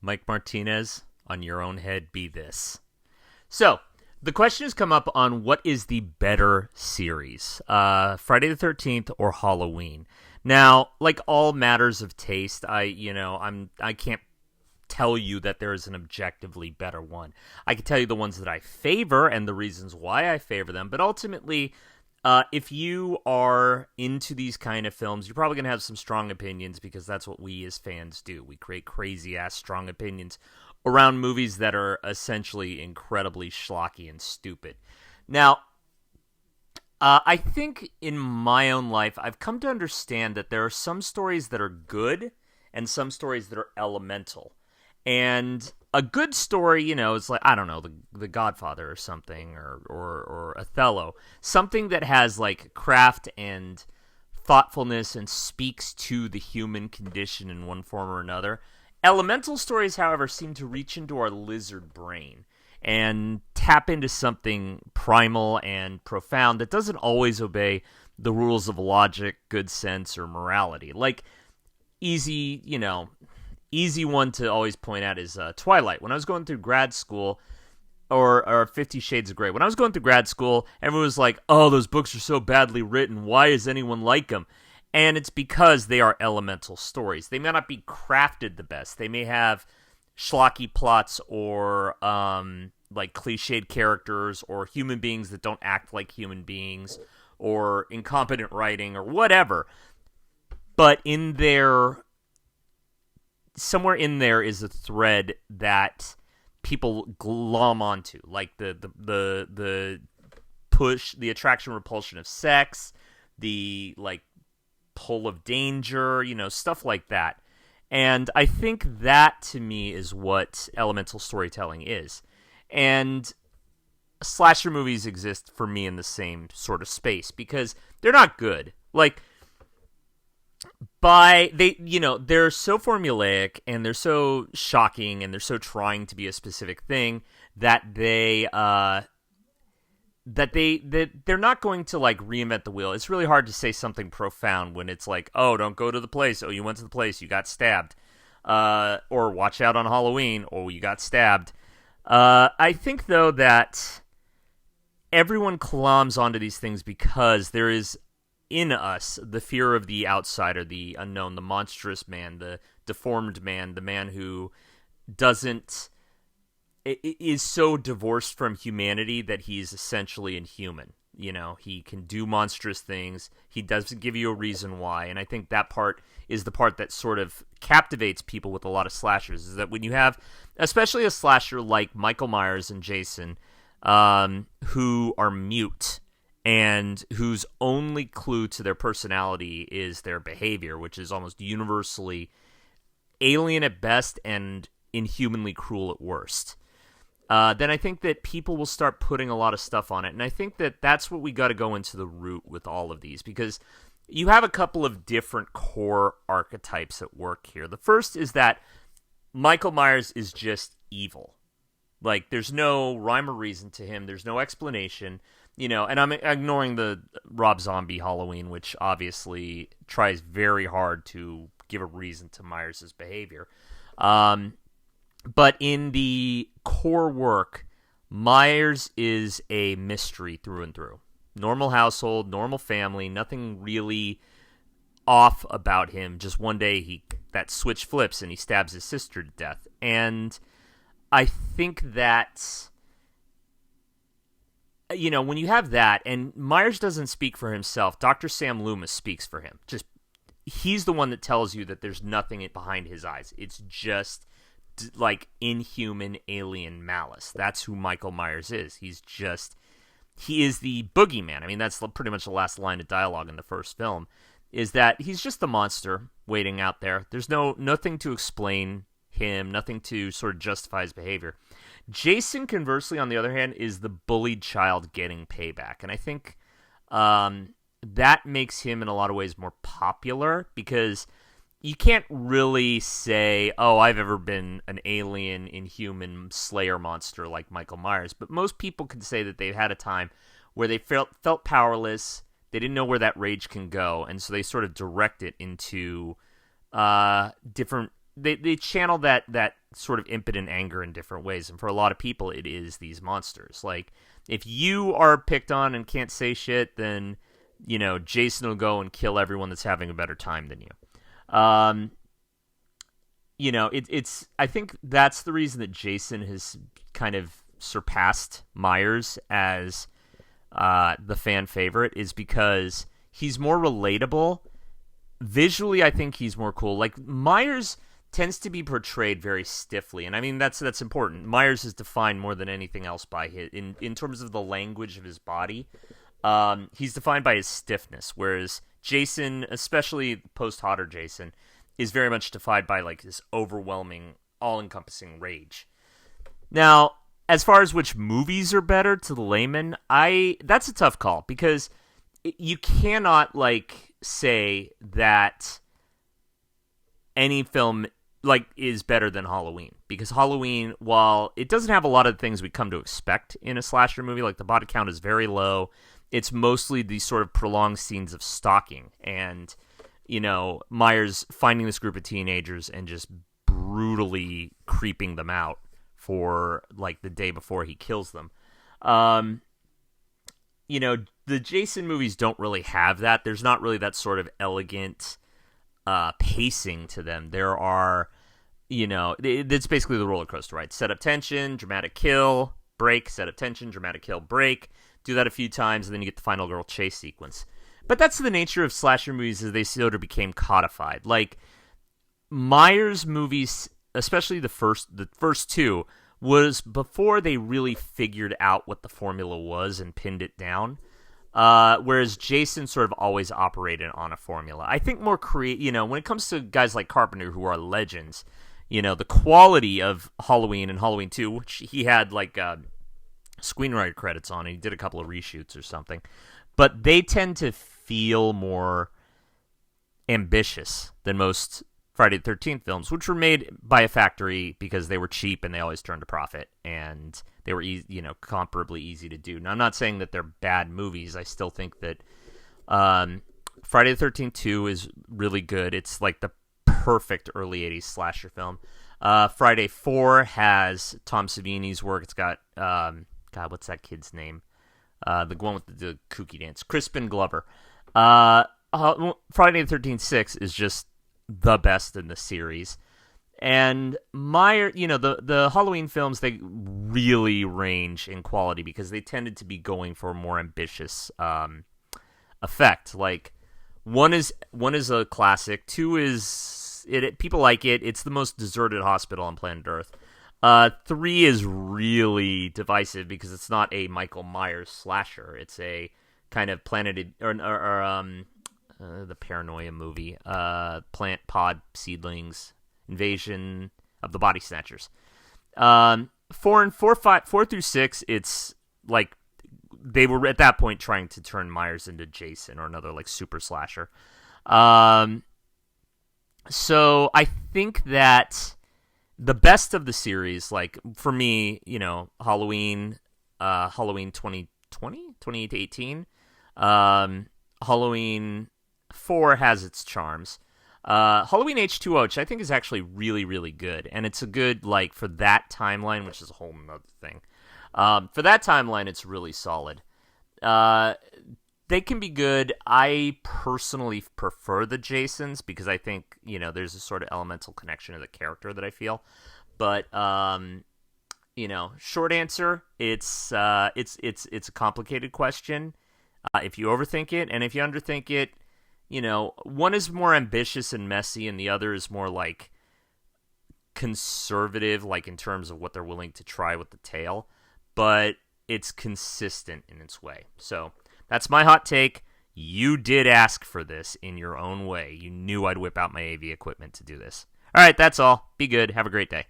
Mike Martinez, on your own head be this. So, the question has come up on what is the better series, Friday the 13th or Halloween. Now, like all matters of taste, I can't tell you that there is an objectively better one. I can tell you the ones that I favor and the reasons why I favor them, but ultimately, if you are into these kind of films, you're probably going to have some strong opinions because that's what we as fans do. We create crazy-ass strong opinions around movies that are essentially incredibly schlocky and stupid. Now, I think in my own life, I've come to understand that there are some stories that are good and some stories that are elemental. And a good story, is like, I don't know, the Godfather or something, or Othello. Something that has, like, craft and thoughtfulness and speaks to the human condition in one form or another. Elemental stories, however, seem to reach into our lizard brain and tap into something primal and profound that doesn't always obey the rules of logic, good sense, or morality. Like, easy one to always point out is Twilight. When I was going through grad school, or 50 Shades of Grey. When I was going through grad school, everyone was like, oh, those books are so badly written. Why does anyone like them? And it's because they are elemental stories. They may not be crafted the best. They may have schlocky plots or like cliched characters or human beings that don't act like human beings or incompetent writing or whatever. But somewhere in there is a thread that people glom onto, like the push, the attraction repulsion of sex, the like pull of danger, stuff like that. And I think that to me is what elemental storytelling is. And slasher movies exist for me in the same sort of space because they're not good. Like, they're so formulaic and they're so shocking and they're so trying to be a specific thing that they're not going to like reinvent the wheel. It's really hard to say something profound when it's like, oh, don't go to the place. Oh, you went to the place. You got stabbed. Or watch out on Halloween. Oh, you got stabbed. I think though that everyone clombs onto these things because there is in us the fear of the outsider, the unknown, the monstrous man, the deformed man, the man who is so divorced from humanity that he's essentially inhuman. He can do monstrous things. He doesn't give you a reason why. And I think that part is the part that sort of captivates people with a lot of slashers, is that when you have, especially a slasher like Michael Myers and Jason, who are mute, and whose only clue to their personality is their behavior, which is almost universally alien at best and inhumanly cruel at worst, then I think that people will start putting a lot of stuff on it. And I think that that's what we got to go into the root with all of these, because you have a couple of different core archetypes at work here. The first is that Michael Myers is just evil. Like, there's no rhyme or reason to him. There's no explanation. And I'm ignoring the Rob Zombie Halloween, which obviously tries very hard to give a reason to Myers' behavior. But in the core work, Myers is a mystery through and through. Normal household, normal family, nothing really off about him. Just one day that switch flips and he stabs his sister to death. And I think that, when you have that, and Myers doesn't speak for himself, Dr. Sam Loomis speaks for him. He's the one that tells you that there's nothing behind his eyes. It's just like inhuman alien malice. That's who Michael Myers is. He is the boogeyman. I mean, that's pretty much the last line of dialogue in the first film, is that he's just the monster waiting out there. There's nothing to explain him, nothing to sort of justify his behavior. Jason, conversely, on the other hand, is the bullied child getting payback. And I think that makes him in a lot of ways more popular, because you can't really say, oh, I've ever been an alien, inhuman slayer monster like Michael Myers. But most people can say that they've had a time where they felt powerless. They didn't know where that rage can go. And so they sort of direct it into different they channel that sort of impotent anger in different ways, and for a lot of people, it is these monsters. Like, if you are picked on and can't say shit, then Jason will go and kill everyone that's having a better time than you. It's I think that's the reason that Jason has kind of surpassed Myers as the fan favorite, is because he's more relatable. Visually, I think he's more cool. Like, Myers tends to be portrayed very stiffly, and I mean that's important. Myers is defined more than anything else by his in terms of the language of his body. He's defined by his stiffness, whereas Jason, especially post-Hodder Jason, is very much defined by like this overwhelming, all-encompassing rage. Now, as far as which movies are better to the layman, that's a tough call, because you cannot like say that any film like is better than Halloween, because Halloween, while it doesn't have a lot of things we come to expect in a slasher movie, like the body count is very low. It's mostly these sort of prolonged scenes of stalking and, Myers finding this group of teenagers and just brutally creeping them out for like the day before he kills them. The Jason movies don't really have that. There's not really that sort of elegant pacing to them. There are, it's basically the roller coaster, right? Set up tension, dramatic kill, break, set up tension, dramatic kill, break. Do that a few times, and then you get the final girl chase sequence. But that's the nature of slasher movies, as they sort of became codified. Like, Myers movies, especially the first two, was before they really figured out what the formula was and pinned it down. Whereas Jason sort of always operated on a formula. I think more when it comes to guys like Carpenter, who are legends, the quality of Halloween and Halloween 2, which he had like screenwriter credits on, and he did a couple of reshoots or something, but they tend to feel more ambitious than most Friday the 13th films, which were made by a factory because they were cheap and they always turned a profit, and they were comparably easy to do. Now, I'm not saying that they're bad movies. I still think that Friday the 13th 2 is really good. It's like the perfect early 80s slasher film. Friday 4 has Tom Savini's work. It's got God, what's that kid's name? The one with the kooky dance, Crispin Glover. Friday the 13th 6 is just the best in the series. And the Halloween films, they really range in quality because they tended to be going for a more ambitious effect. Like, one is a classic. 2 is people like it. It's the most deserted hospital on planet Earth. 3 is really divisive because it's not a Michael Myers slasher. It's a kind of the Paranoia movie, Plant Pod Seedlings, Invasion of the Body Snatchers. 4 through 6, it's like they were at that point trying to turn Myers into Jason or another like super slasher. So I think that the best of the series, like for me, Halloween 2020, 2018, Halloween 4 has its charms. Halloween H2O, which I think is actually really, really good, and it's a good, like, for that timeline, which is a whole nother thing. For that timeline, it's really solid. They can be good. I personally prefer the Jasons because I think, there's a sort of elemental connection to the character that I feel. But, short answer, it's a complicated question. If you overthink it, and if you underthink it, one is more ambitious and messy, and the other is more like conservative, like in terms of what they're willing to try with the tale, but it's consistent in its way. So that's my hot take. You did ask for this in your own way. You knew I'd whip out my AV equipment to do this. All right, that's all. Be good. Have a great day.